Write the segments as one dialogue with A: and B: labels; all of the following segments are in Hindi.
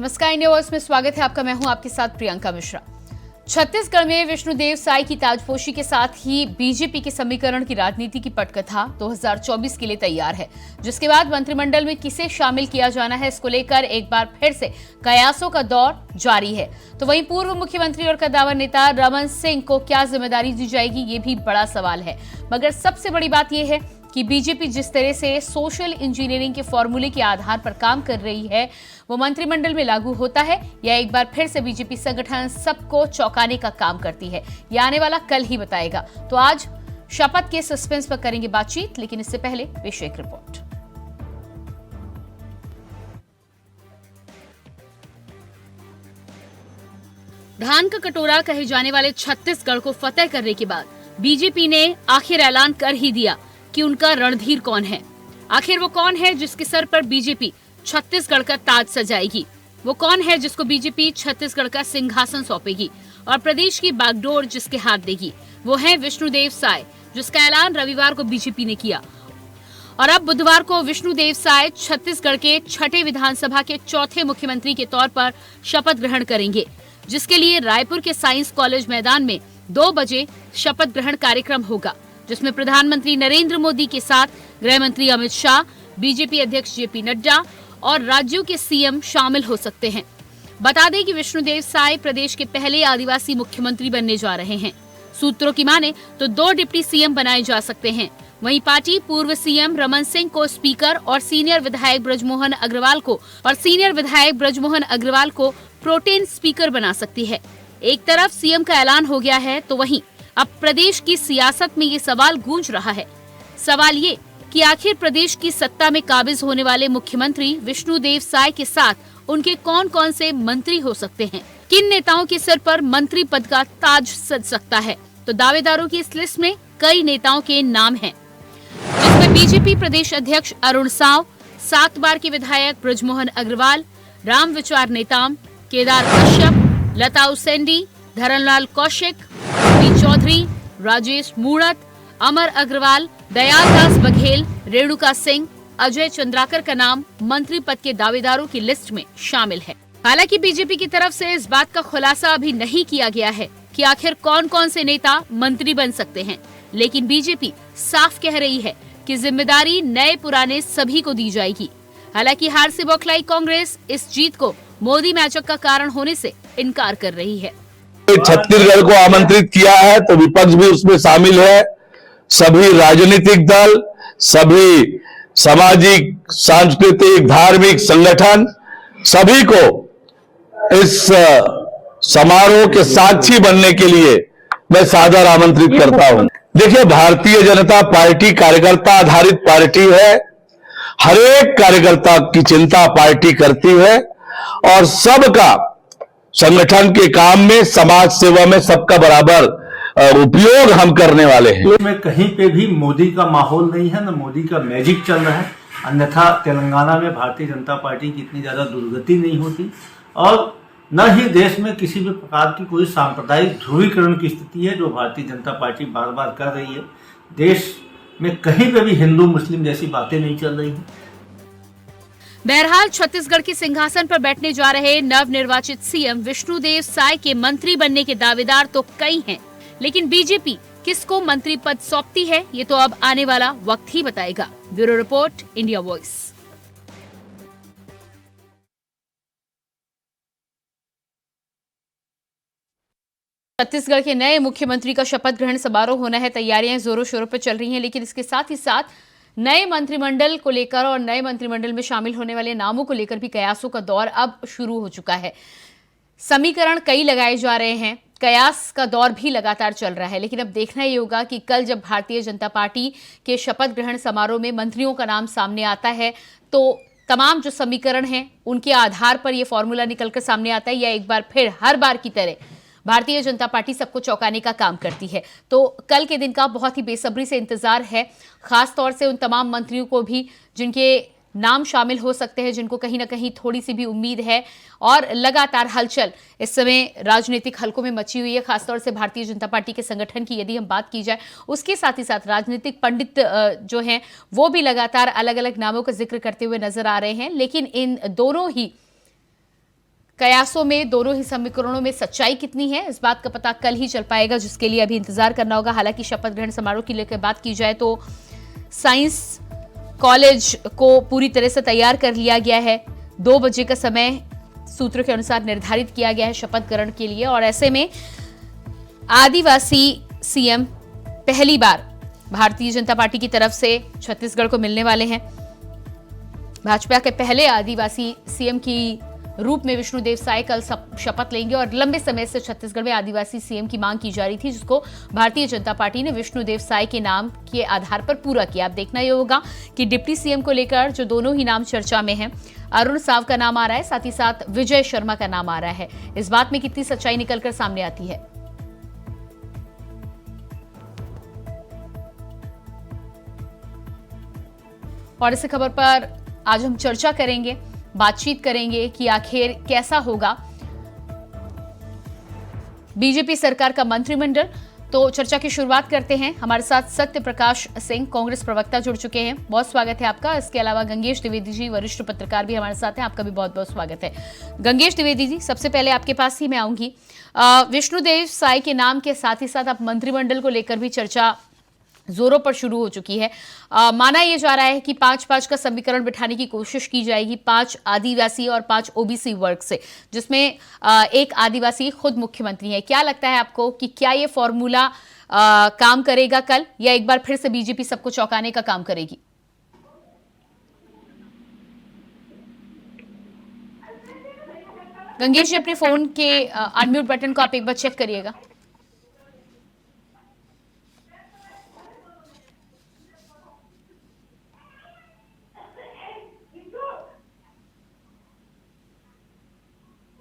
A: नमस्कार, इंडिया वॉइस में स्वागत है आपका। मैं हूं आपके साथ प्रियंका मिश्रा। छत्तीसगढ़ में विष्णुदेव साय की ताजपोशी के साथ ही बीजेपी के समीकरण की राजनीति की पटकथा 2024 के लिए तैयार है, जिसके बाद मंत्रिमंडल में किसे शामिल किया जाना है, इसको लेकर एक बार फिर से कयासों का दौर जारी है। तो वहीं पूर्व मुख्यमंत्री और कद्दावर नेता रमन सिंह को क्या जिम्मेदारी दी जाएगी, ये भी बड़ा सवाल है। मगर सबसे बड़ी बात यह है कि बीजेपी जिस तरह से सोशल इंजीनियरिंग के फॉर्मूले के आधार पर काम कर रही है, वो मंत्रिमंडल में लागू होता है या एक बार फिर से बीजेपी संगठन सबको चौंकाने का काम करती है, ये आने वाला कल ही बताएगा। तो आज शपथ के सस्पेंस पर करेंगे बातचीत, लेकिन इससे पहले पेश एक रिपोर्ट। धान का कटोरा कहे जाने वाले छत्तीसगढ़ को फतेह करने के बाद बीजेपी ने आखिर ऐलान कर ही दिया कि उनका रणधीर कौन है। आखिर वो कौन है जिसके सर पर बीजेपी छत्तीसगढ़ का ताज सजाएगी? वो कौन है जिसको बीजेपी छत्तीसगढ़ का सिंहासन सौंपेगी और प्रदेश की बागडोर जिसके हाथ देगी? वो है विष्णुदेव साय, जिसका ऐलान रविवार को बीजेपी ने किया। और अब बुधवार को विष्णुदेव साय छत्तीसगढ़ के छठे विधानसभा के चौथे मुख्यमंत्री के तौर पर शपथ ग्रहण करेंगे, जिसके लिए रायपुर के साइंस कॉलेज मैदान में 2 बजे शपथ ग्रहण कार्यक्रम होगा, जिसमें प्रधानमंत्री नरेंद्र मोदी के साथ गृह मंत्री अमित शाह, बीजेपी अध्यक्ष जेपी नड्डा और राज्यों के सीएम शामिल हो सकते हैं। बता दें कि विष्णुदेव साय प्रदेश के पहले आदिवासी मुख्यमंत्री बनने जा रहे हैं। सूत्रों की माने तो 2 डिप्टी सीएम बनाए जा सकते हैं। वहीं पार्टी पूर्व सीएम रमन सिंह को स्पीकर और सीनियर विधायक ब्रजमोहन अग्रवाल को प्रोटेन स्पीकर बना सकती है। एक तरफ सीएम का ऐलान हो गया है, तो वहीं अब प्रदेश की सियासत में ये सवाल गूंज रहा है। सवाल ये कि आखिर प्रदेश की सत्ता में काबिज होने वाले मुख्यमंत्री विष्णुदेव साय के साथ उनके कौन कौन से मंत्री हो सकते हैं? किन नेताओं के सिर पर मंत्री पद का ताज सज सकता है? तो दावेदारों की इस लिस्ट में कई नेताओं के नाम हैं, जिसमें बीजेपी प्रदेश अध्यक्ष अरुण साव, 7 बार के विधायक ब्रजमोहन अग्रवाल, राम विचार नेताम, केदार कश्यप, लता उसेंडी, धरमलाल कौशिक, पी चौधरी, राजेश मूणत, अमर अग्रवाल, दयालदास बघेल, रेणुका सिंह, अजय चंद्राकर का नाम मंत्री पद के दावेदारों की लिस्ट में शामिल है। हालांकि बीजेपी की तरफ से इस बात का खुलासा अभी नहीं किया गया है कि आखिर कौन कौन से नेता मंत्री बन सकते हैं, लेकिन बीजेपी साफ कह रही है कि जिम्मेदारी नए पुराने सभी को दी जाएगी। हालांकि हार से बौखलाई कांग्रेस इस जीत को मोदी मैजिक का कारण होने से इनकार कर रही है।
B: छत्तीसगढ़ को आमंत्रित किया है तो विपक्ष भी उसमें शामिल है। सभी राजनीतिक दल, सभी सामाजिक, सांस्कृतिक, धार्मिक संगठन, सभी को इस समारोह के साक्षी बनने के लिए मैं सादर आमंत्रित करता हूं। देखिए, भारतीय जनता पार्टी कार्यकर्ता आधारित पार्टी है। हर एक कार्यकर्ता की चिंता पार्टी करती है और सबका संगठन के काम में, समाज सेवा में सबका बराबर उपयोग हम करने वाले हैं।
C: में कहीं पे भी मोदी का माहौल नहीं है, न मोदी का मैजिक चल रहा है। अन्यथा तेलंगाना में भारतीय जनता पार्टी की इतनी ज्यादा दुर्गति नहीं होती और न ही देश में किसी भी प्रकार की कोई सांप्रदायिक ध्रुवीकरण की स्थिति है, जो भारतीय जनता पार्टी बार बार कर रही है। देश में कहीं पे भी हिंदू मुस्लिम जैसी बातें नहीं चल रही है।
A: बहरहाल छत्तीसगढ़ के सिंहासन पर बैठने जा रहे नवनिर्वाचित सीएम विष्णुदेव साय के मंत्री बनने के दावेदार तो कई हैं, लेकिन बीजेपी किसको मंत्री पद सौंपती है, ये तो अब आने वाला वक्त ही बताएगा। Bureau report, India voice. Chhattisgarh के नए मुख्यमंत्री का शपथ ग्रहण समारोह होना है। तैयारियां जोरों शोरों पर चल रही हैं, लेकिन इसके साथ ही साथ नए मंत्रिमंडल को लेकर और नए मंत्रिमंडल में शामिल होने वाले नामों को लेकर भी कयासों का दौर अब शुरू हो चुका है। समीकरण कई लगाए जा रहे हैं, कयास का दौर भी लगातार चल रहा है, लेकिन अब देखना ये होगा कि कल जब भारतीय जनता पार्टी के शपथ ग्रहण समारोह में मंत्रियों का नाम सामने आता है, तो तमाम जो समीकरण हैं उनके आधार पर यह फॉर्मूला निकलकर सामने आता है या एक बार फिर हर बार की तरह भारतीय जनता पार्टी सबको चौंकाने का काम करती है। तो कल के दिन का बहुत ही बेसब्री से इंतजार है, खास तौर से उन तमाम मंत्रियों को भी जिनके नाम शामिल हो सकते हैं, जिनको कहीं ना कहीं थोड़ी सी भी उम्मीद है। और लगातार हलचल इस समय राजनीतिक हलकों में मची हुई है, खासतौर से भारतीय जनता पार्टी के संगठन की यदि हम बात की जाए। उसके साथ ही साथ राजनीतिक पंडित जो हैं वो भी लगातार अलग अलग नामों का जिक्र करते हुए नजर आ रहे हैं, लेकिन इन दोनों ही कयासों में, दोनों ही समीकरणों में सच्चाई कितनी है, इस बात का पता कल ही चल पाएगा, जिसके लिए अभी इंतजार करना होगा। हालांकि शपथ ग्रहण समारोह की लेकर बात की जाए तो साइंस कॉलेज को पूरी तरह से तैयार कर लिया गया है। 2 बजे का समय सूत्रों के अनुसार निर्धारित किया गया है शपथ ग्रहण के लिए। और ऐसे में आदिवासी सीएम पहली बार भारतीय जनता पार्टी की तरफ से छत्तीसगढ़ को मिलने वाले हैं। भाजपा के पहले आदिवासी सीएम की रूप में विष्णुदेव साय कल शपथ लेंगे। और लंबे समय से छत्तीसगढ़ में आदिवासी सीएम की मांग की जा रही थी, जिसको भारतीय जनता पार्टी ने विष्णुदेव साय के नाम के आधार पर पूरा किया। अब देखना यह होगा कि डिप्टी सीएम को लेकर जो दोनों ही नाम चर्चा में हैं, अरुण साव का नाम आ रहा है, साथ ही साथ विजय शर्मा का नाम आ रहा है, इस बात में कितनी सच्चाई निकलकर सामने आती है। और इस खबर पर आज हम चर्चा करेंगे, बातचीत करेंगे कि आखिर कैसा होगा बीजेपी सरकार का मंत्रिमंडल। तो चर्चा की शुरुआत करते हैं। हमारे साथ सत्य प्रकाश सिंह, कांग्रेस प्रवक्ता, जुड़ चुके हैं। बहुत स्वागत है आपका। इसके अलावा गंगेश द्विवेदी जी, वरिष्ठ पत्रकार, भी हमारे साथ हैं। आपका भी बहुत बहुत स्वागत है। गंगेश द्विवेदी जी, सबसे पहले आपके पास ही मैं आऊंगी। विष्णुदेव साय के नाम के साथ ही साथ अब मंत्रिमंडल को लेकर भी चर्चा जोरों पर शुरू हो चुकी है। माना यह जा रहा है कि 5-5 का समीकरण बिठाने की कोशिश की जाएगी, 5 आदिवासी और 5 ओबीसी वर्ग से, जिसमें एक आदिवासी खुद मुख्यमंत्री है। क्या लगता है आपको कि क्या ये फॉर्मूला काम करेगा कल, या एक बार फिर से बीजेपी सबको चौंकाने का काम करेगी? गंगेश जी, अपने फोन के अनम्यूट बटन को आप एक बार चेक करिएगा।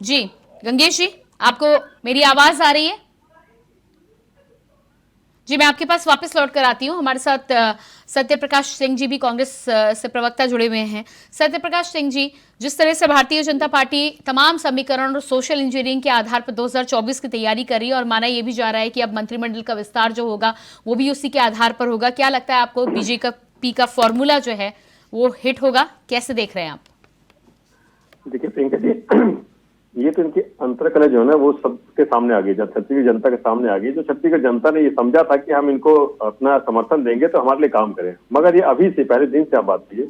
A: जी गंगेश जी, आपको मेरी आवाज आ रही है? जी, मैं आपके पास वापस लौट कर आती हूँ। हमारे साथ सत्य प्रकाश सिंह जी भी कांग्रेस से प्रवक्ता जुड़े हुए हैं। सत्य प्रकाश सिंह जी, जिस तरह से भारतीय जनता पार्टी तमाम समीकरण और सोशल इंजीनियरिंग के आधार पर 2024 की तैयारी कर रही है, और माना यह भी जा रहा है कि अब मंत्रिमंडल का विस्तार जो होगा वो भी उसी के आधार पर होगा, क्या लगता है आपको बीजेपी का फॉर्मूला जो है वो हिट होगा? कैसे देख रहे हैं आप?
D: देखिए प्रियंका जी, ये तो इनकी अंतरकला जो है ना वो सबके सामने आ गई, जब छत्तीसगढ़ जनता के सामने आ गई। जो छत्तीसगढ़ जनता ने ये समझा था कि हम इनको अपना समर्थन देंगे तो हमारे लिए काम करें, मगर ये अभी से पहले दिन से आप बात कीजिए,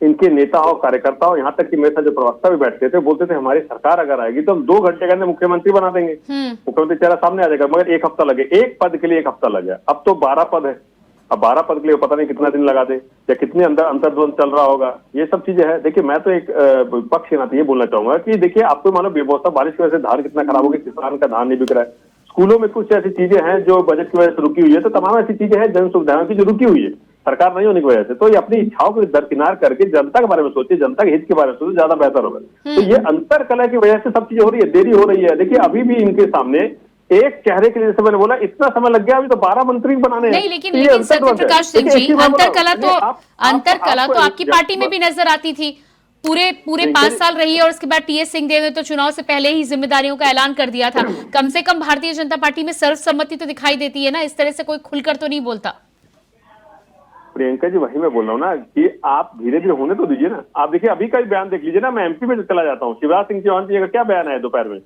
D: इनके नेता और कार्यकर्ता और यहाँ तक कि मेरे साथ जो प्रवक्ता भी बैठते थे बोलते थे हमारी सरकार अगर आएगी तो हम 2 घंटे के अंदर मुख्यमंत्री बना देंगे, मुख्यमंत्री चेहरा सामने आ जाएगा। मगर 1 हफ्ता लगे, एक पद के लिए 1 हफ्ता लगे। अब तो 12 पद है, अब 12 पद के लिए पता नहीं कितना दिन लगा दे या कितने अंतर्द्वंद चल रहा होगा, ये सब चीजें हैं। देखिए, मैं तो एक पक्ष के नाते ये बोलना चाहूंगा कि देखिए, आपको मानो बेववस्था, बारिश की वजह से धान कितना खराब हो गया, किसान का धान नहीं बिक रहा है, स्कूलों में कुछ ऐसी चीजें हैं जो बजट की वजह से रुकी हुई है, तो तमाम ऐसी चीजें हैं जन सुविधाओं की जो रुकी हुई है सरकार नहीं होने की वजह से। तो ये अपनी इच्छाओं को दरकिनार करके जनता के बारे में सोचे, जनता के हित के बारे में सोचे, ज्यादा बेहतर होगा। तो ये अंतर कला की वजह से सब चीजें हो रही है, देरी हो रही है। देखिए, अभी भी इनके सामने एक चेहरे के लिए, जैसे मैंने बोला, इतना समय लग गया, अभी तो 12 मंत्री बनाने हैं।
A: नहीं, लेकिन सत्य प्रकाश सिंह जी, अंतरकला तो आपकी पार्टी में भी नजर आती थी। पूरे 5 साल रही है, और उसके बाद टीएस सिंहदेव ने तो चुनाव से पहले ही जिम्मेदारियों का ऐलान कर दिया था। कम से कम भारतीय जनता पार्टी में सर्वसम्मति तो दिखाई देती है ना, इस तरह से कोई खुलकर तो नहीं बोलता।
D: प्रियंका जी, वही मैं बोल रहा हूँ ना कि आप धीरे धीरे होने तो दीजिए ना। आप देखिए, अभी का बयान देख लीजिए ना, मैं एमपी में चला जाता हूँ, शिवराज सिंह चौहान जी का क्या बयान है दोपहर में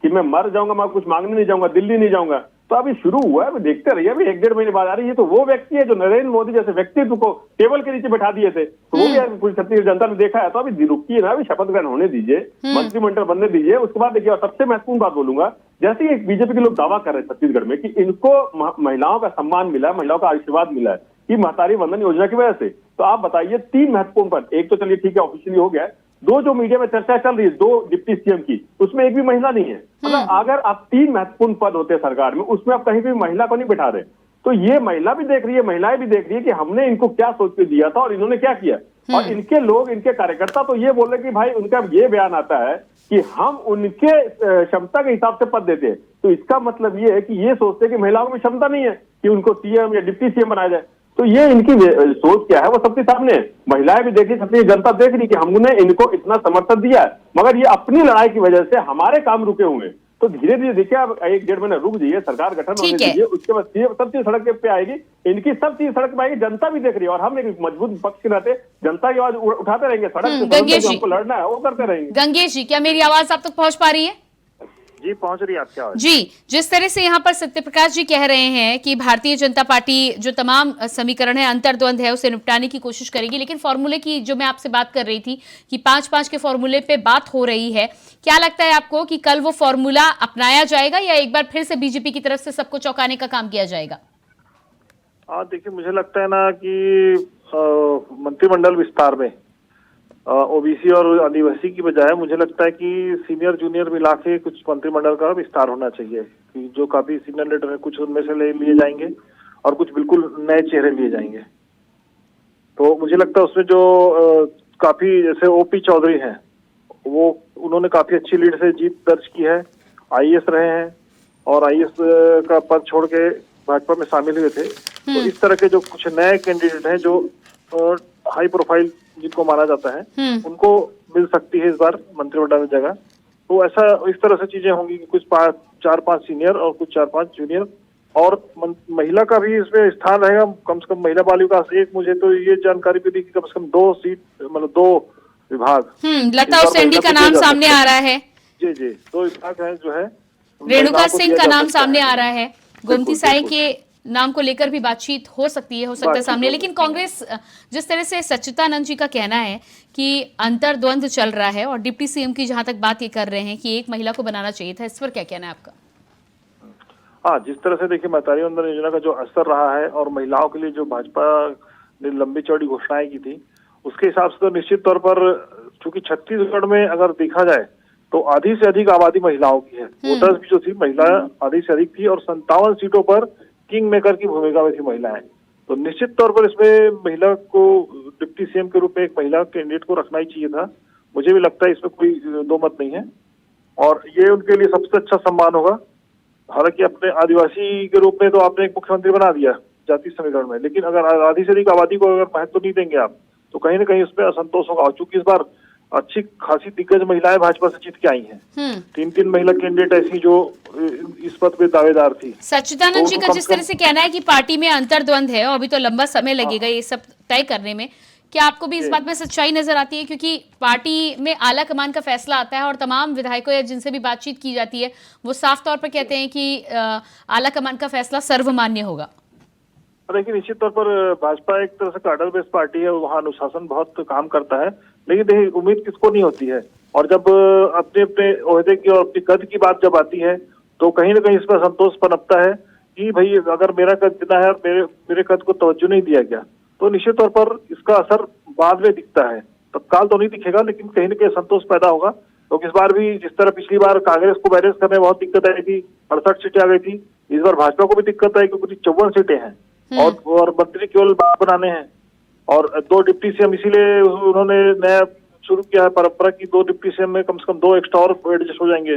D: कि मैं मर जाऊंगा, मैं कुछ मांगने नहीं जाऊंगा, दिल्ली नहीं जाऊंगा। तो अभी शुरू हुआ है, अभी देखते रहिए, अभी 1-1.5 महीने बाद आ रही है। तो वो व्यक्ति है जो नरेंद्र मोदी जैसे व्यक्तित्व को टेबल के नीचे बैठा दिए थे, तो वो भी पूरी छत्तीसगढ़ जनता ने देखा है। तो अभी रुकिए ना, अभी शपथ ग्रहण होने दीजिए, मंत्रिमंडल बनने दीजिए, उसके बाद देखिए। और सबसे महत्वपूर्ण बात बोलूंगा, जैसे एक बीजेपी के लोग दावा कर रहे हैं छत्तीसगढ़ में कि इनको महिलाओं का सम्मान मिला है, महिलाओं का आशीर्वाद मिला है कि महतारी वंदन योजना की वजह से। तो आप बताइए, 3 महत्वपूर्ण पद, एक तो चलिए ठीक है ऑफिशियली हो गया, 2 जो मीडिया में चर्चा चल रही है 2 डिप्टी सीएम की, उसमें एक भी महिला नहीं है। मतलब अगर आप 3 महत्वपूर्ण पद होते हैं सरकार में, उसमें आप कहीं भी महिला को नहीं बिठा रहे। तो ये महिला भी देख रही है, महिलाएं भी देख रही है कि हमने इनको क्या सोच के दिया था और इन्होंने क्या किया। और इनके लोग, इनके कार्यकर्ता तो ये बोल रहे कि भाई, उनका ये बयान आता है कि हम उनके क्षमता के हिसाब से पद देते हैं। तो इसका मतलब ये है कि ये सोचते हैं कि महिलाओं में क्षमता नहीं है कि उनको सीएम या डिप्टी सीएम बनाया जाए। तो ये इनकी सोच क्या है वो सबके सामने है। महिलाएं भी देख रही, सबकी जनता देख रही कि हमने इनको इतना समर्थन दिया है, मगर ये अपनी लड़ाई की वजह से हमारे काम रुके हुए हैं। तो धीरे धीरे देखिए, आप 1-1.5 महीना रुक जाइए, सरकार गठन होने
A: ठीक है।
D: दीजिए, उसके बाद सब चीज सड़क पे आएगी, इनकी सब चीज सड़क पे आएगी, जनता भी देख रही है, और हम एक मजबूत पक्ष के नाते जनता की आवाज उठाते रहेंगे, सड़क से
A: गंगेश
D: जो
A: जी।
D: हमको लड़ना है वो करते रहेंगे।
A: गंगेश जी, क्या मेरी आवाज आप तक पहुंच पा रही है?
E: जी पहुंच रही है आपकी आवाज।
A: जी, जिस तरह से यहाँ पर सत्यप्रकाश जी कह रहे हैं कि भारतीय जनता पार्टी जो तमाम समीकरण है, अंतर्द्वंद है, उसे निपटाने की कोशिश करेगी, लेकिन फॉर्मूले की जो मैं आपसे बात कर रही थी कि 5-5 के फॉर्मूले पे बात हो रही है, क्या लगता है आपको कि कल वो फॉर्मूला अपनाया जाएगा या एक बार फिर से बीजेपी की तरफ से सबको चौंकाने का काम किया जाएगा?
E: देखिए, मुझे लगता है ना कि मंत्रिमंडल विस्तार में ओबीसी और आदिवासी की बजाय मुझे लगता है कि सीनियर जूनियर मिला के कुछ मंत्रिमंडल का विस्तार होना चाहिए, कि जो काफी सीनियर लीडर है कुछ उनमें से ले लिए जाएंगे और कुछ बिल्कुल नए चेहरे लिए जाएंगे। तो मुझे लगता है उसमें जो काफी जैसे ओपी चौधरी हैं, वो उन्होंने काफी अच्छी लीड से जीत दर्ज की है, आईएएस रहे हैं और आईएएस का पद छोड़ के भाजपा में शामिल हुए थे। तो इस तरह के जो कुछ नए कैंडिडेट हैं जो हाई प्रोफाइल जिनको माना जाता है, उनको मिल सकती है इस बार मंत्रिमंडल में जगह। तो ऐसा इस तरह से चीजें होंगी कि कुछ 4-5 सीनियर और कुछ 4-5 जूनियर, और महिला का भी इसमें स्थान रहेगा, कम से कम महिला बालिका एक, मुझे तो ये जानकारी भी दी कि कम से कम 2 सीट, मतलब 2 विभाग।
A: लता उसेंडी का नाम सामने आ रहा है।
E: जी 2 विभाग है जो है।
A: रेणुका सिंह का नाम सामने आ रहा है। गोमती साई के नाम को लेकर भी बातचीत हो सकती है सामने, लेकिन कांग्रेस जिस तरह से सच्चिदानंद जी का कहना है कि अंतर्द्वंद चल रहा है और डिप्टी सीएम की जहां तक बात ये कर रहे हैं कि एक महिला को बनाना चाहिए था, इस पर क्या कहना है आपका?
E: जिस तरह से देखिए महतारी वंदन योजना का जो असर रहा है और महिलाओं के लिए जो भाजपा ने लंबी चौड़ी घोषणाएं की थी, उसके हिसाब से तो निश्चित तौर पर चूंकि छत्तीसगढ़ में अगर देखा जाए तो आधी से अधिक आबादी महिलाओं की है। वोटर्स भी जो थी महिला आधी से अधिक थी और 57 सीटों पर किंग मेकर की भूमिका में थी महिलाएं। तो निश्चित तौर पर इसमें महिला को डिप्टी सीएम के रूप में एक महिला कैंडिडेट को रखना ही चाहिए था। मुझे भी लगता है इसमें कोई दो मत नहीं है और ये उनके लिए सबसे अच्छा सम्मान होगा। हालांकि अपने आदिवासी के रूप में तो आपने एक मुख्यमंत्री बना दिया जाति समीकरण में, लेकिन अगर आधी से अधिक आबादी को अगर महत्व नहीं देंगे आप तो कहीं ना कहीं उसमें असंतोष होगा। चूंकि इस बार अच्छी खासी दिग्गज महिलाएं भाजपा से जीत के आई हैं, 3 महिला कैंडिडेट ऐसी जो इस पद पे दावेदार थी।
A: सच्चिदानंद जी का जिस तरह से कहना है कि पार्टी में अंतर्द्वंद है और अभी तो लंबा समय लगेगा ये सब तय करने में, क्या आपको भी इस बात में सच्चाई नजर आती है? क्योंकि पार्टी में आला कमान का फैसला आता है और तमाम विधायकों या जिनसे भी बातचीत की जाती है वो साफ तौर पर कहते हैं कि आला कमान का फैसला सर्वमान्य होगा।
E: देखिए, निश्चित तौर पर भाजपा एक तरह से कार्डर बेस्ड पार्टी है, वहाँ अनुशासन बहुत काम करता है, लेकिन देखिए उम्मीद किसको नहीं होती है। और जब अपने अपने ओहदे की और अपनी कद की बात जब आती है तो कहीं ना कहीं इसमें संतोष पनपता है कि भाई अगर मेरा कद जितना है और मेरे कद को तवज्जो नहीं दिया गया तो निश्चित तौर पर इसका असर बाद में दिखता है। तत्काल तो नहीं दिखेगा लेकिन कहीं ना कहीं संतोष पैदा होगा। तो इस बार भी जिस तरह पिछली बार कांग्रेस को बैलेंस करने में बहुत दिक्कत आई थी, 68 सीटें आ गई थी, इस बार भाजपा को भी दिक्कत आई क्योंकि 54 सीटें हैं और मंत्री केवल बात बनाने हैं और 2 डिप्टी सीएम, इसीलिए उन्होंने नया शुरू किया है परंपरा की 2 डिप्टी सीएम में कम से कम 2 एक्स्ट्रा और एडजस्ट हो जाएंगे।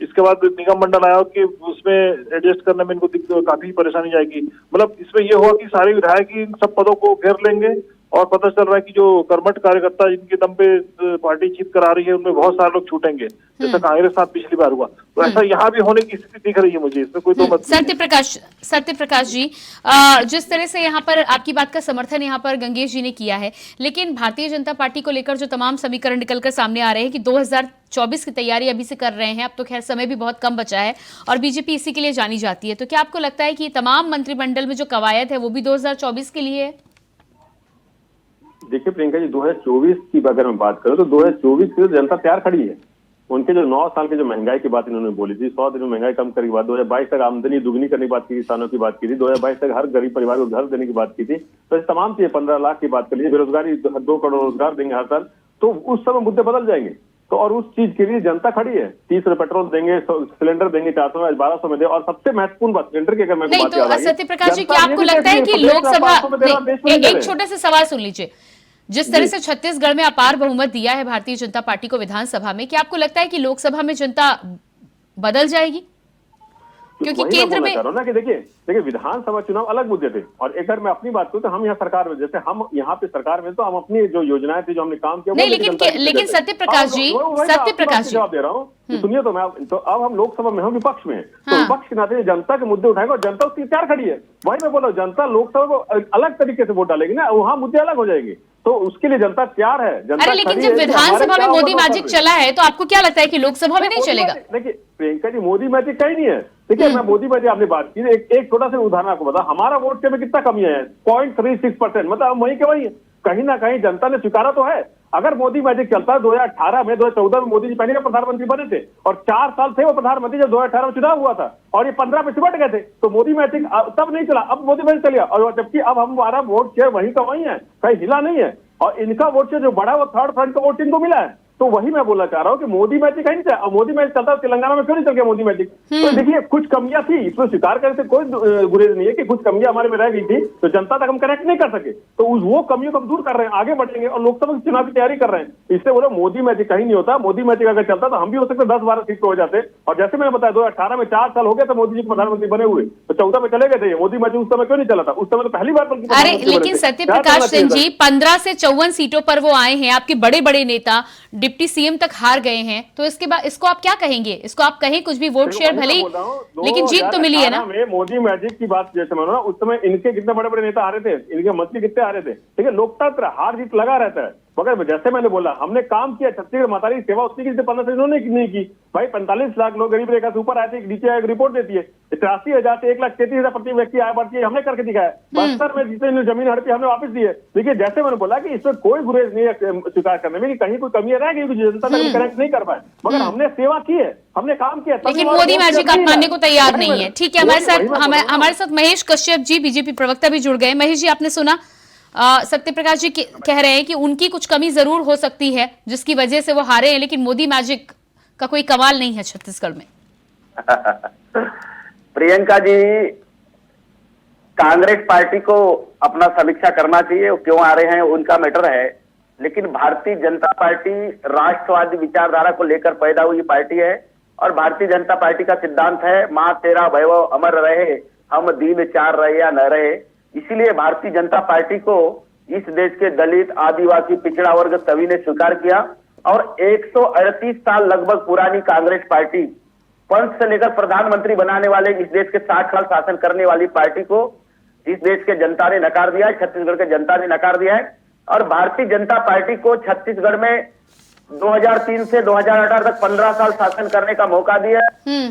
E: इसके बाद निगम मंडल आया कि उसमें एडजस्ट करने में इनको काफी परेशानी जाएगी। मतलब इसमें ये हुआ कि सारे विधायक इन सब पदों को घेर लेंगे और पता चल रहा है कि जो कर्मठ कार्यकर्ता जिनके दम पे पार्टी जीत करा रही है उनमें बहुत सारे लोग छूटेंगे, जैसा कांग्रेस साथ पिछली बार हुआ। तो ऐसा यहाँ भी होने की स्थिति दिख रही है मुझे, इसमें कोई दो मत नहीं।
A: सत्यप्रकाश जी, जिस तरह से यहाँ पर आपकी बात का समर्थन यहाँ पर गंगेश जी ने किया है, लेकिन भारतीय जनता पार्टी को लेकर जो तमाम समीकरण निकलकर सामने आ रहे हैं कि 2024 की तैयारी अभी से कर रहे हैं, अब तो खैर समय भी बहुत कम बचा है और बीजेपी इसी के लिए जानी जाती है, तो क्या आपको लगता है कि तमाम मंत्रिमंडल में जो कवायद है वो भी 2024 के लिए है?
D: देखिए प्रियंका जी, 2024 की अगर मैं बात करूं तो 2024 की जनता तैयार खड़ी है। उनके जो 9 साल के जो महंगाई की बात इन्होंने बोली थी, 100 दिन में महंगाई कम करने की बात, 2022 तक आमदनी दुगनी करने की बात की थी, किसानों की बात की थी, 2022 तक हर गरीब परिवार को घर देने की बात की थी। तो तमाम चीजें 15 लाख की बात कर लीजिए, बेरोजगारी 2 करोड़ रोजगार देंगे हर साल, तो उस समय मुद्दे बदल जाएंगे। तो और उस चीज के लिए जनता खड़ी है। 30 रुपए पेट्रोल देंगे, सिलेंडर देंगे 400 में, 1200 में दे। और सबसे महत्वपूर्ण बात सिलेंडर की अगर मैं
A: नहीं तो सत्यप्रकाश जी, क्या आपको लगता है कि लोकसभा, एक छोटा सा सवाल सुन लीजिए, जिस तरह से छत्तीसगढ़ में अपार बहुमत दिया है भारतीय जनता पार्टी को विधानसभा में, क्या आपको लगता है कि लोकसभा में जनता बदल जाएगी? क्योंकि
D: वही मैं
A: केंद्र
D: बोलना
A: में
D: चाह रहा हूं ना कि देखिए विधानसभा चुनाव अलग मुद्दे थे, और एक बार मैं अपनी बात करूं तो हम यहाँ सरकार में, जैसे हम यहाँ पे सरकार में तो हम अपनी जो योजनाएं थी, जो हमने काम किया,
A: नहीं, लेकिन सत्य प्रकाश जी, सत्य प्रकाश जी,
D: जवाब दे रहा हूँ, सुनिए तो मैं, तो अब हम लोकसभा में हम विपक्ष में हैं, तो
A: हाँ।
D: विपक्ष के नाते जनता के मुद्दे उठाएंगे और जनता उसकी तैयार खड़ी है। वही मैं बोल रहा हूँ, जनता लोकसभा को अलग तरीके से वोट डालेगी ना, वहाँ मुद्दे अलग हो जाएंगे, तो उसके लिए जनता तैयार है। जनता
A: अरे लेकिन
D: खड़ी
A: जब
D: है कि
A: विधानसभा
D: हमारे
A: में
D: क्या
A: मोदी
D: होगा
A: मैजिक
D: लोकसभा में।
A: चला है तो आपको क्या लगता है कि लोकसभा में नहीं चलेगा?
D: देखिए प्रियंका जी, मोदी मैजिक कहीं नहीं है। देखिए मैं मोदी मैजिक, आपने बात की, एक छोटा सा उदाहरण आपको बता, हमारा वोट शेयर में कितना कमी है, 0.36%, मतलब वही के वही, कहीं ना कहीं जनता ने स्वीकारा तो है। अगर मोदी मैजिक चलता है, 2018 में 2014 में मोदी जी पहले के प्रधानमंत्री बने थे और 4 साल थे वो प्रधानमंत्री, जब 2018 में चुनाव हुआ था और ये 15 में सिमट गए थे, तो मोदी मैजिक तब नहीं चला, अब मोदी मैजिक चलिए, और जबकि अब हमारा वोट शेयर वही का वही है, कहीं हिला नहीं है, और इनका वोट शेयर जो बढ़ा वो थर्ड फ्रंट का वोट इनको मिला है। तो वही मैं बोलना चाह रहा हूँ कि मोदी मैजिक कहीं नहीं था, और मोदी मैजिक चलता है तेलंगाना में क्यों नहीं चल गया मोदी मैजिक? तो देखिए कुछ कमियां थी, इसमें स्वीकार करने से कोई गुरेज नहीं है कि कुछ कमियां हमारे में रह गई थी, तो जनता तक हम कनेक्ट नहीं कर सके, तो वो कमियों को हम दूर कर रहे हैं, आगे बढ़ेंगे और लोकसभा के चुनाव की तैयारी कर रहे हैं। इससे बोलो मोदी मैजिक कहीं नहीं होता, मोदी मैजिक अगर चलता तो हम भी हो सकते 10-12 सीट पे हो जाते, और जैसे मैंने बताया 2018 में 4 साल हो गए थे मोदी जी प्रधानमंत्री बने हुए, तो 14 में चले गए थे, मोदी मैजिक उस समय क्यों नहीं चला था? उस समय तो पहली बार
A: अरे लेकिन सत्य प्रकाश सिंह जी 15 से 54 सीटों पर वो आए हैं, आपके बड़े बड़े नेता डिप्टी सीएम तक हार गए हैं, तो इसके बाद इसको आप क्या कहेंगे? इसको आप कहें कुछ भी वोट शेयर भले ही, लेकिन जीत तो मिली है ना।
D: मोदी मैजिक की बात जैसे मानो ना, उस समय इनके कितने बड़े बड़े नेता हारे थे, इनके मंत्री कितने हारे थे, ठीक है, लोकतंत्र हार जीत लगा रहता है, मगर जैसे मैंने बोला हमने काम किया, छत्तीसगढ़ माता की सेवा उतनी की 15 से इन्होंने नहीं की भाई, 45 लाख लोग गरीब रेखा से ऊपर आए थे, नीचे आए रिपोर्ट देती है, 83,000 से 1,33,000 प्रति व्यक्ति आय बढ़ती है, हमने करके दिखाया। बस्तर में जितने जमीन हड़पी हमने वापस दी है। देखिए जैसे मैंने बोला कि इसमें कोई गुरेज नहीं है स्वीकार करने में कि कहीं कोई कमी रह गई, जनता तक कनेक्ट नहीं कर पाए, मगर हमने सेवा की है, हमने काम किया।
A: लेकिन मोदी मैजिक आप मानने को तैयार नहीं है। ठीक है, हमारे साथ महेश कश्यप जी, बीजेपी प्रवक्ता भी जुड़ गए। महेश जी, आपने सुना सत्य प्रकाश जी कह रहे हैं कि उनकी कुछ कमी जरूर हो सकती है जिसकी वजह से वो हारे हैं, लेकिन मोदी मैजिक का कोई कमाल नहीं है छत्तीसगढ़ में।
F: प्रियंका जी, कांग्रेस पार्टी को अपना समीक्षा करना चाहिए, क्यों आ रहे हैं उनका मैटर है, लेकिन भारतीय जनता पार्टी राष्ट्रवादी विचारधारा को लेकर पैदा हुई पार्टी है, और भारतीय जनता पार्टी का सिद्धांत है मां तेरा वैभव अमर रहे, हम दीन चार रहे या न रहे। इसीलिए भारतीय जनता पार्टी को इस देश के दलित, आदिवासी, पिछड़ा वर्ग सभी ने स्वीकार किया, और 138 साल लगभग पुरानी कांग्रेस पार्टी, पंच से लेकर प्रधानमंत्री बनाने वाले, इस देश के 60 साल शासन करने वाली पार्टी को इस देश के जनता ने नकार दिया है, छत्तीसगढ़ के जनता ने नकार दिया है। और भारतीय जनता पार्टी को छत्तीसगढ़ में 2003 से 2018 तक 15 साल शासन करने का मौका दिया,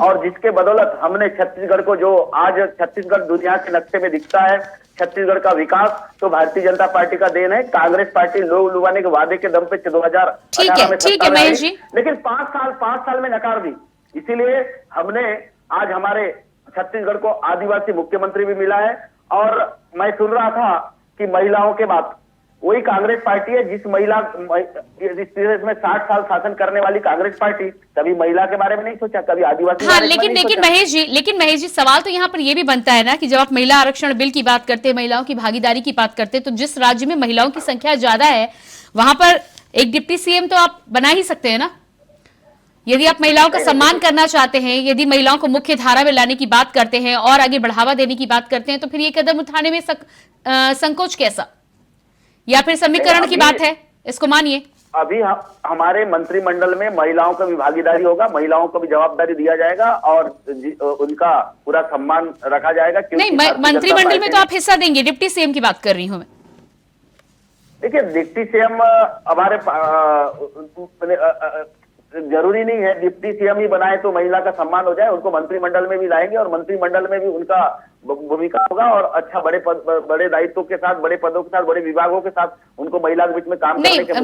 F: और जिसके बदौलत हमने छत्तीसगढ़ को, जो आज छत्तीसगढ़ दुनिया के नक्शे में दिखता है, छत्तीसगढ़ का विकास तो भारतीय जनता पार्टी का देन है। कांग्रेस पार्टी लोग लुभाने के वादे के दम पे 2018 में सत्ता में आई, लेकिन 5 साल में नकार दी। इसीलिए हमने आज हमारे छत्तीसगढ़ को आदिवासी मुख्यमंत्री भी मिला है। और मैं सुन रहा था कि महिलाओं के बात, वही कांग्रेस पार्टी है जिस महिला इस देश में 60 साल शासन करने वाली कांग्रेस पार्टी कभी महिला के बारे में नहीं सोचा, कभी आदिवासी।
A: हाँ, लेकिन महेश जी सवाल तो यहाँ पर ये भी बनता है ना कि जब आप महिला आरक्षण बिल की बात करते हैं, महिलाओं की भागीदारी की बात करते हैं, तो जिस राज्य में महिलाओं की संख्या ज्यादा है वहां पर एक डिप्टी सीएम तो आप बना ही सकते हैं ना। यदि आप महिलाओं का सम्मान करना चाहते हैं, यदि महिलाओं को मुख्य धारा में लाने की बात करते हैं और आगे बढ़ावा देने की बात करते हैं, तो फिर ये कदम उठाने में संकोच कैसा, या फिर समीकरण की बात है, इसको मानिए।
F: अभी हमारे मंत्रिमंडल में महिलाओं का भी भागीदारी होगा, महिलाओं को भी जवाबदारी दिया जाएगा और उनका पूरा सम्मान रखा जाएगा।
A: नहीं, मंत्रिमंडल में तो आप हिस्सा देंगे, डिप्टी सीएम की बात कर रही हूं मैं।
F: देखिए, डिप्टी सीएम हमारे जरूरी नहीं है डिप्टी सीएम ही बनाए तो महिला का सम्मान हो जाए, उनको मंत्रिमंडल में भी लाएंगे और मंत्रिमंडल में भी उनका भूमिका होगा, और अच्छा बड़े दायित्वों के साथ, बड़े पदों के साथ, बड़े विभागों के साथ उनको महिला के बीच में काम करने के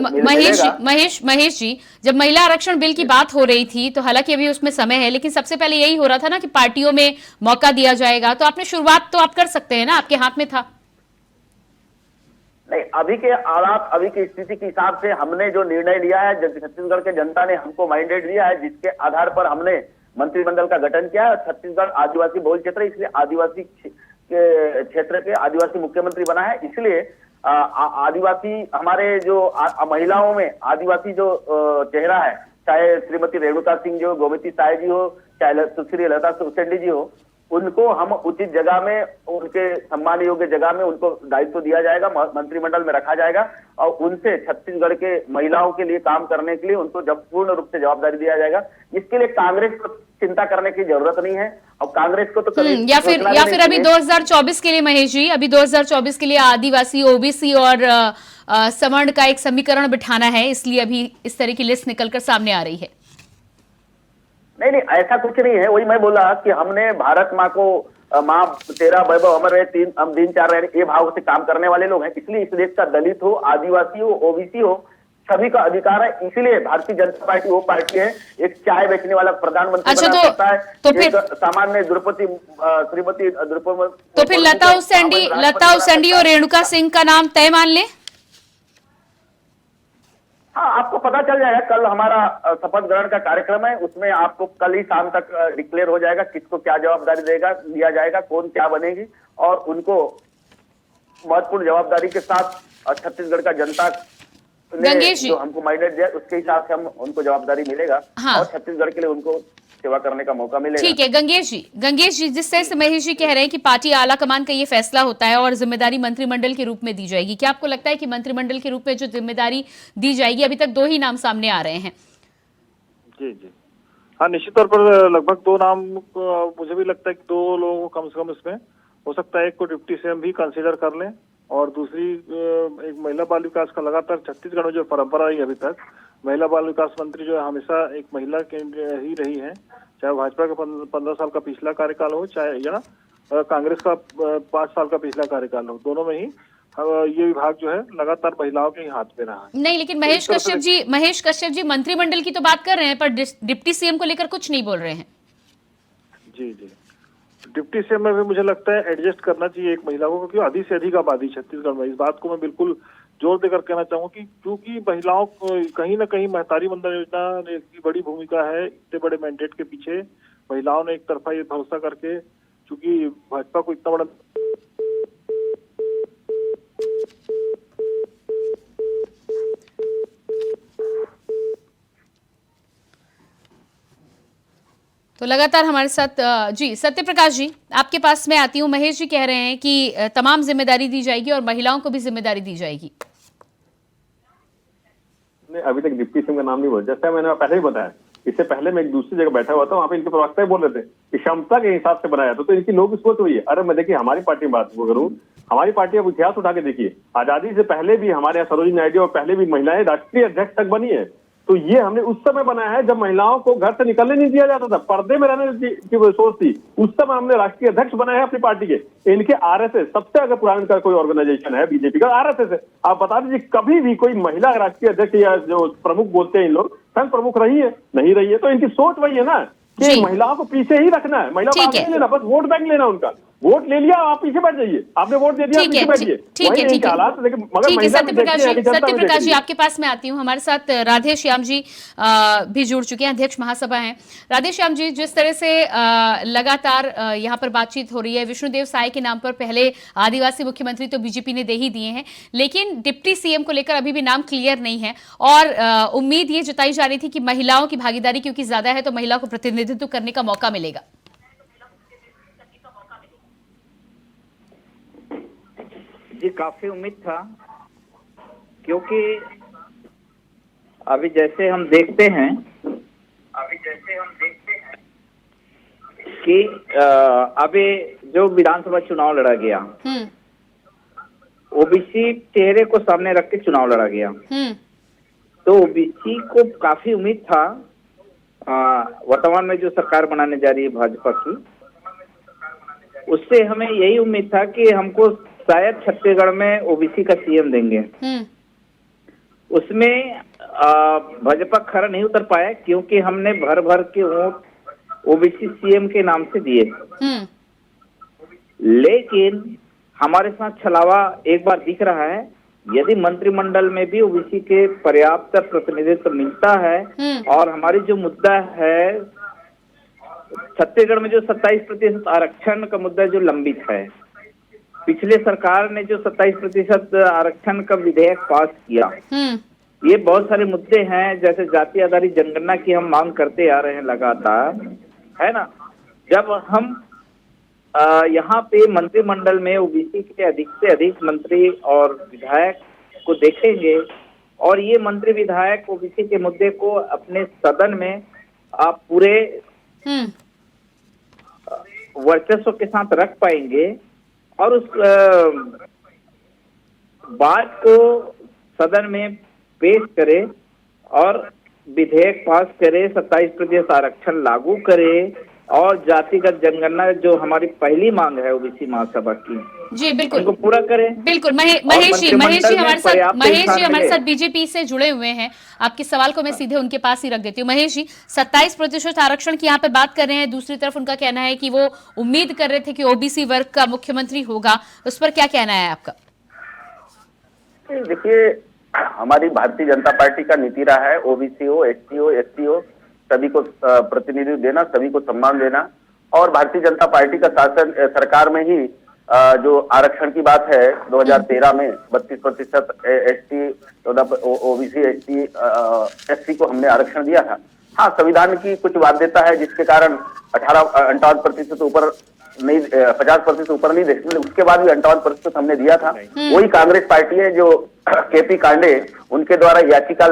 A: महेश जी, जब महिला आरक्षण बिल की बात हो रही थी, तो हालांकि अभी उसमें समय है, लेकिन सबसे पहले यही हो रहा था ना कि पार्टियों में मौका दिया जाएगा, तो आपने शुरुआत तो आप कर सकते हैं ना, आपके हाथ में था।
F: नहीं, अभी के हालात, अभी की स्थिति के हिसाब से हमने जो निर्णय लिया है, छत्तीसगढ़ के जनता ने हमको मैंडेट दिया है, जिसके आधार पर हमने मंत्रिमंडल का गठन किया है। छत्तीसगढ़ आदिवासी बहुल क्षेत्र, इसलिए आदिवासी के क्षेत्र के आदिवासी मुख्यमंत्री बना है। इसलिए आदिवासी हमारे जो महिलाओं में आदिवासी जो चेहरा है, चाहे श्रीमती रेणुका सिंह जी हो, गोमती साय जी हो, चाहे सुश्री लता उसेंडी जी हो, उनको हम उचित जगह में, उनके सम्मान योग्य जगह में उनको दायित्व दिया जाएगा, मंत्रिमंडल में रखा जाएगा और उनसे छत्तीसगढ़ के महिलाओं के लिए काम करने के लिए उनको जब पूर्ण रूप से जवाबदारी दिया जाएगा। इसके लिए कांग्रेस को चिंता करने की जरूरत नहीं है और कांग्रेस को तो
A: या फिर अभी 2024 के लिए महेश जी, अभी 2024 के लिए आदिवासी, ओबीसी और सवर्ण का एक समीकरण बिठाना है, इसलिए अभी इस तरह की लिस्ट निकलकर सामने आ रही है।
F: नहीं, ऐसा कुछ नहीं है। वही मैं बोला कि हमने भारत माँ को, माँ तेरा वैभव अमर रहे, हम दिन चार रहे, ये भाव से काम करने वाले लोग हैं। इसलिए इस देश का दलित हो, आदिवासी हो, ओबीसी हो, सभी का अधिकार है। इसलिए भारतीय जनता पार्टी वो पार्टी है, एक चाय बेचने वाला प्रधानमंत्री बना सकता है, एक सामान्य श्रीमती द्रौपदी,
A: तो फिर लता उसेंडी और रेणुका सिंह का नाम तय मान ले।
F: हाँ, आपको पता चल जाएगा। कल हमारा शपथ ग्रहण का कार्यक्रम है, उसमें आपको कल ही शाम तक डिक्लेयर हो जाएगा किसको क्या जवाबदारी दिया जाएगा, कौन क्या बनेगी और उनको महत्वपूर्ण जवाबदारी के साथ छत्तीसगढ़ का जनता ने जो हमको मैंडेट दिया उसके हिसाब से हम उनको जवाबदारी मिलेगा। हाँ। और छत्तीसगढ़ के लिए उनको सेवा करने का मौका मिलेगा।
A: ठीक है गंगेश जी, जिस तरह से महेश जी कह रहे हैं कि पार्टी आला कमान का ये फैसला होता है और जिम्मेदारी मंत्रिमंडल के रूप में दी जाएगी, क्या आपको लगता है कि मंत्रिमंडल के रूप में जो जिम्मेदारी दी जाएगी, अभी तक 2 ही नाम सामने आ रहे हैं?
E: जी, हाँ, निश्चित तौर पर लगभग 2 नाम मुझे भी लगता है कि 2 लोगों को कम से कम इसमें हो सकता है। एक को डिप्टी सीएम भी कंसीडर कर लें और दूसरी एक महिला बाल विकास का लगातार छत्तीसगढ़ में जो परंपरा रही अभी तक, महिला बाल विकास मंत्री जो है हमेशा एक महिला ही रही है, चाहे भाजपा का 15 साल का पिछला कार्यकाल हो, चाहे या कांग्रेस का 5 साल का पिछला कार्यकाल हो, दोनों में ही ये विभाग जो है लगातार महिलाओं के ही हाथ में रहा है।
A: नहीं, लेकिन महेश कश्यप जी मंत्रिमंडल की तो बात कर रहे हैं पर डिप्टी सीएम को लेकर कुछ नहीं बोल रहे हैं।
E: जी, डिप्टी सीएम में भी मुझे लगता है एडजस्ट करना चाहिए एक महिला को, क्योंकि आधी से अधिक आबादी छत्तीसगढ़ में। इस बात को मैं बिल्कुल जोर देकर कहना चाहूंगा कि क्योंकि महिलाओं को कहीं ना कहीं महतारी वंदना योजना की बड़ी भूमिका है। इतने बड़े मैंडेट के पीछे महिलाओं ने एक तरफा ये भरोसा करके, चूंकि भाजपा को इतना बड़ा
A: तो लगातार हमारे साथ जी सत्य प्रकाश जी, आपके पास मैं आती हूँ। महेश जी कह रहे हैं कि तमाम जिम्मेदारी दी जाएगी और महिलाओं को भी जिम्मेदारी दी जाएगी।
D: अभी तक डिप्टी सीएम का नाम नहीं बोला, जैसा मैंने पहले ही बताया। इससे पहले मैं एक दूसरी जगह बैठा हुआ था, वहाँ पे इनके प्रवक्ता बोल रहे थे कि क्षमता के हिसाब से बनाया तो इनकी लोग सोच हुई है। अरे मैं देखिए हमारी पार्टी में बात करूँ, हमारी पार्टी अब इतिहास उठा के देखिए, आजादी से पहले भी हमारे यहाँ सरोजिनी नायडू और पहले भी महिलाएं राष्ट्रीय अध्यक्ष तक बनी है। तो ये हमने उस समय बनाया है जब महिलाओं को घर से निकलने नहीं दिया जाता था, पर्दे में रहने की सोच थी। उस समय हमने राष्ट्रीय अध्यक्ष बनाया है अपनी पार्टी के। इनके आरएसएस सबसे अगर पुराने का कोई ऑर्गेनाइजेशन है बीजेपी का, आरएसएस है। आप बता दीजिए कभी भी कोई महिला राष्ट्रीय अध्यक्ष या जो प्रमुख बोलते हैं इन लोग, संघ प्रमुख रही है? नहीं रही है। तो इनकी सोच वही है ना कि महिलाओं को पीछे ही रखना है, महिलाओं को आगे लेना, बस वोट बैंक लेना उनका। वोट ले लिया, आप पीछे बैठ जाइए, आपने वोट दे दिया, पीछे बैठिए।
A: ठीक है सत्य प्रकाश जी, आपके पास मैं आती हूँ। हमारे साथ राधे श्याम जी भी जुड़ चुके हैं, अध्यक्ष महासभा हैं। राधे श्याम जी, जिस तरह से लगातार यहाँ पर बातचीत हो रही है, विष्णुदेव साय के नाम पर पहले आदिवासी मुख्यमंत्री तो बीजेपी ने दे ही दिए हैं, लेकिन डिप्टी सीएम को लेकर अभी भी नाम क्लियर नहीं है और उम्मीद ये जताई जा रही थी कि महिलाओं की भागीदारी क्योंकि ज्यादा है तो महिलाओं को प्रतिनिधित्व करने का मौका मिलेगा।
G: जी, काफी उम्मीद था, क्योंकि अभी जैसे हम देखते हैं कि अभी जो विधानसभा चुनाव लड़ा गया, ओबीसी चेहरे को सामने रख के चुनाव लड़ा गया, तो ओबीसी को काफी उम्मीद था वर्तमान में जो सरकार बनाने जा रही है भाजपा की, उससे हमें यही उम्मीद था कि हमको शायद छत्तीसगढ़ में ओबीसी का सीएम देंगे। उसमें भाजपा खरा नहीं उतर पाया क्योंकि हमने भर भर के वोट ओबीसी सीएम के नाम से दिए। लेकिन हमारे साथ छलावा एक बार दिख रहा है। यदि मंत्रिमंडल में भी ओबीसी के पर्याप्त प्रतिनिधित्व मिलता है और हमारी जो मुद्दा है छत्तीसगढ़ में जो 27% आरक्षण का मुद्दा जो लंबित है, पिछले सरकार ने जो 27% आरक्षण का विधेयक पास किया, ये बहुत सारे मुद्दे हैं, जैसे जाति आधारित जनगणना की हम मांग करते आ रहे हैं लगातार, है ना। जब हम यहाँ पे मंत्रिमंडल में ओबीसी के अधिक से अधिक मंत्री और विधायक को देखेंगे और ये मंत्री विधायक ओबीसी के मुद्दे को अपने सदन में आप पूरे वर्चस्व के साथ रख पाएंगे और उस बात को सदन में पेश करे और विधेयक पास करे, 27% आरक्षण लागू करे और जातिगत जनगणना जो हमारी पहली मांग है ओबीसी महासभा की,
A: जी बिल्कुल,
G: उनको पूरा करें।
A: बिल्कुल। महेश जी हमारे साथ बीजेपी से जुड़े हुए हैं। आपके सवाल को मैं सीधे उनके पास ही रख देती हूँ। महेश जी, 27% आरक्षण की यहाँ पे बात कर रहे हैं, दूसरी तरफ उनका कहना है कि वो उम्मीद कर रहे थे कि ओबीसी वर्ग का मुख्यमंत्री होगा, उस पर क्या कहना है आपका?
F: देखिए, हमारी भारतीय जनता पार्टी का नीति रहा है ओबीसी हो, एसटी हो, एसटी हो, सभी को प्रतिनिधित्व देना, सभी को सम्मान देना। और भारतीय जनता पार्टी का शासन सरकार में ही जो आरक्षण की बात है 2013 में 32% एसटी, ओबीसी, एससी को हमने आरक्षण दिया था। हाँ, संविधान की कुछ बाध्यता है जिसके कारण 58% ऊपर नहीं, 50% ऊपर नहीं दे, उसके बाद भी 58% हमने दिया था। वही कांग्रेस पार्टी है जो केपी कांडे, उनके द्वारा याचिका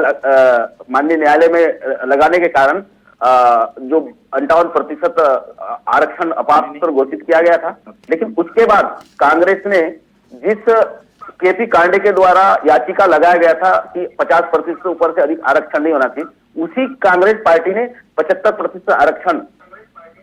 F: माननीय न्यायालय में लगाने के कारण जो 58% आरक्षण अपात्र घोषित किया गया था। लेकिन उसके बाद कांग्रेस ने जिस केपी कांडे के द्वारा याचिका लगाया गया था कि 50% से ऊपर से अधिक आरक्षण नहीं होना चाहिए, उसी कांग्रेस पार्टी ने 75% आरक्षण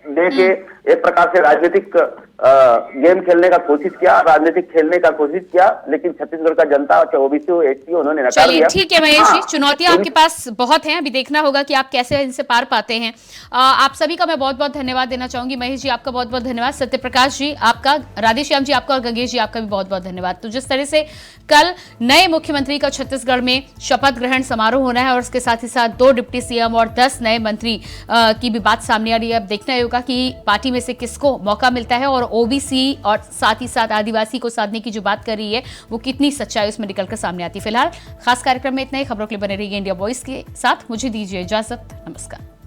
F: दे के एक प्रकार से राजनीतिक गेम खेलने का कोशिश किया, राजनीतिक खेलने का कोशिश किया, लेकिन छत्तीसगढ़ का जनता, चाहे ओबीसी हो, एसटी हो, उन्होंने नकार दिया।
A: ठीक है महेश जी, चुनौतियां आपके पास बहुत हैं, अभी देखना होगा कि आप कैसे इनसे पार पाते हैं। आप सभी का मैं बहुत बहुत धन्यवाद देना चाहूंगी। महेश जी, आपका बहुत बहुत धन्यवाद। सत्यप्रकाश जी आपका, राधेश्याम जी आपका और गंगेश जी आपका भी बहुत बहुत धन्यवाद। तो जिस तरह से कल नए मुख्यमंत्री का छत्तीसगढ़ में शपथ ग्रहण समारोह होना है और उसके साथ ही साथ 2 डिप्टी सीएम और 10 नए मंत्री की भी बात सामने आ रही है। अब देखना होगा कि पार्टी में से किसको मौका मिलता है और ओबीसी और साथ ही साथ आदिवासी को साधने की जो बात कर रही है वो कितनी सच्चाई उसमें निकलकर सामने आती है। फिलहाल खास कार्यक्रम में इतना ही। खबरों के लिए बने रहिए इंडिया वॉइस के साथ। मुझे दीजिए इजाजत। नमस्कार।